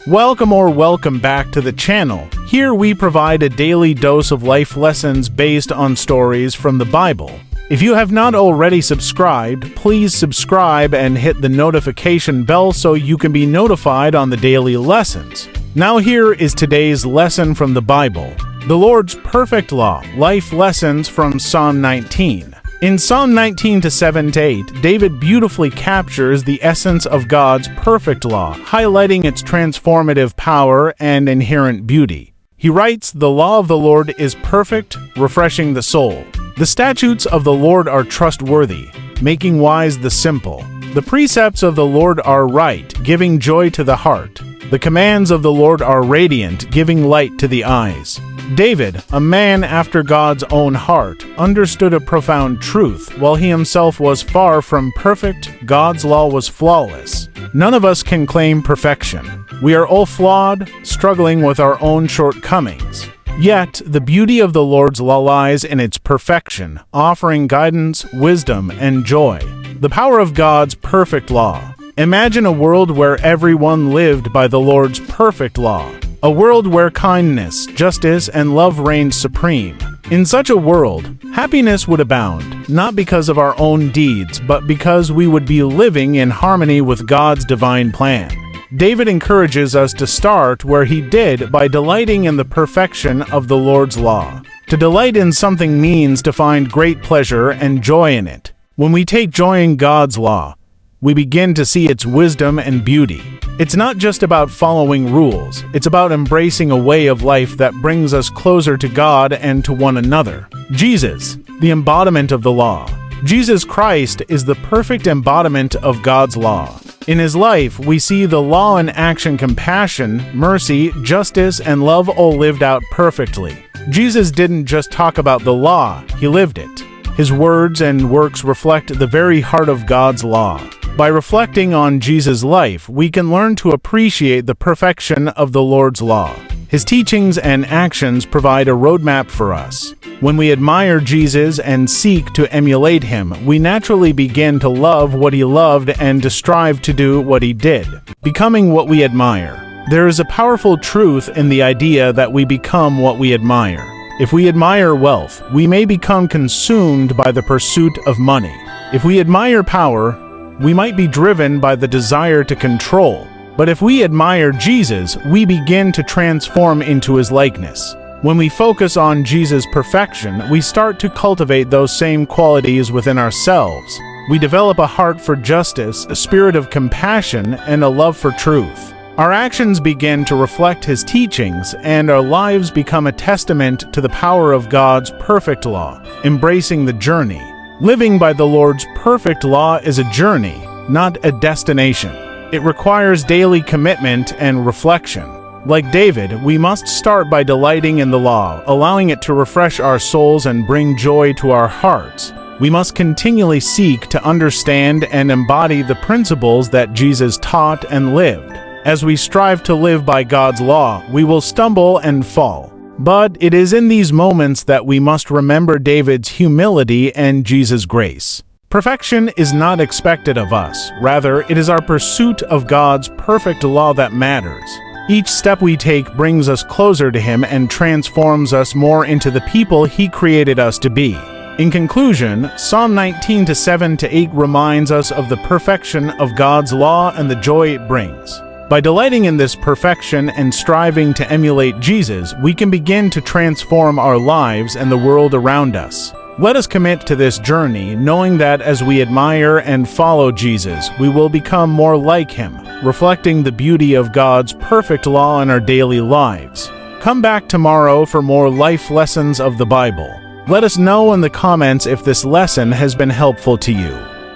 Welcome back to the channel. Here we provide a daily dose of life lessons based on stories from the Bible. If you have not already subscribed, please subscribe and hit the notification bell so you can be notified on the daily lessons. Now here is today's lesson from the Bible. The Lord's Perfect Law, Life Lessons from Psalm 19. In Psalm 19 to 7-8, David beautifully captures the essence of God's perfect law, highlighting its transformative power and inherent beauty. He writes, "The law of the Lord is perfect, refreshing the soul. The statutes of the Lord are trustworthy, making wise the simple. The precepts of the Lord are right, giving joy to the heart. The commands of the Lord are radiant, giving light to the eyes." David, a man after God's own heart, understood a profound truth. While he himself was far from perfect, God's law was flawless. None of us can claim perfection. We are all flawed, struggling with our own shortcomings. Yet, the beauty of the Lord's law lies in its perfection, offering guidance, wisdom, and joy. The power of God's perfect law. Imagine a world where everyone lived by the Lord's perfect law. A world where kindness, justice, and love reigned supreme. In such a world, happiness would abound, not because of our own deeds, but because we would be living in harmony with God's divine plan. David encourages us to start where he did, by delighting in the perfection of the Lord's law. To delight in something means to find great pleasure and joy in it. When we take joy in God's law, we begin to see its wisdom and beauty. It's not just about following rules, it's about embracing a way of life that brings us closer to God and to one another. Jesus, the embodiment of the law. Jesus Christ is the perfect embodiment of God's law. In his life, we see the law in action: compassion, mercy, justice, and love all lived out perfectly. Jesus didn't just talk about the law, he lived it. His words and works reflect the very heart of God's law. By reflecting on Jesus' life, we can learn to appreciate the perfection of the Lord's law. His teachings and actions provide a roadmap for us. When we admire Jesus and seek to emulate him, we naturally begin to love what he loved and to strive to do what he did, becoming what we admire. There is a powerful truth in the idea that we become what we admire. If we admire wealth, we may become consumed by the pursuit of money. If we admire power, we might be driven by the desire to control. But if we admire Jesus, we begin to transform into his likeness. When we focus on Jesus' perfection, we start to cultivate those same qualities within ourselves. We develop a heart for justice, a spirit of compassion, and a love for truth. Our actions begin to reflect his teachings, and our lives become a testament to the power of God's perfect law, embracing the journey. Living by the Lord's perfect law is a journey, not a destination. It requires daily commitment and reflection. Like David, we must start by delighting in the law, allowing it to refresh our souls and bring joy to our hearts. We must continually seek to understand and embody the principles that Jesus taught and lived. As we strive to live by God's law, we will stumble and fall. But it is in these moments that we must remember David's humility and Jesus' grace. Perfection is not expected of us. Rather, it is our pursuit of God's perfect law that matters. Each step we take brings us closer to him and transforms us more into the people he created us to be. In conclusion, Psalm 19 to 7-8 reminds us of the perfection of God's law and the joy it brings. By delighting in this perfection and striving to emulate Jesus, we can begin to transform our lives and the world around us. Let us commit to this journey, knowing that as we admire and follow Jesus, we will become more like him, reflecting the beauty of God's perfect law in our daily lives. Come back tomorrow for more life lessons of the Bible. Let us know in the comments if this lesson has been helpful to you.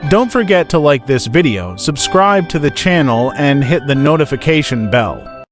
Don't forget to like this video, subscribe to the channel, and hit the notification bell.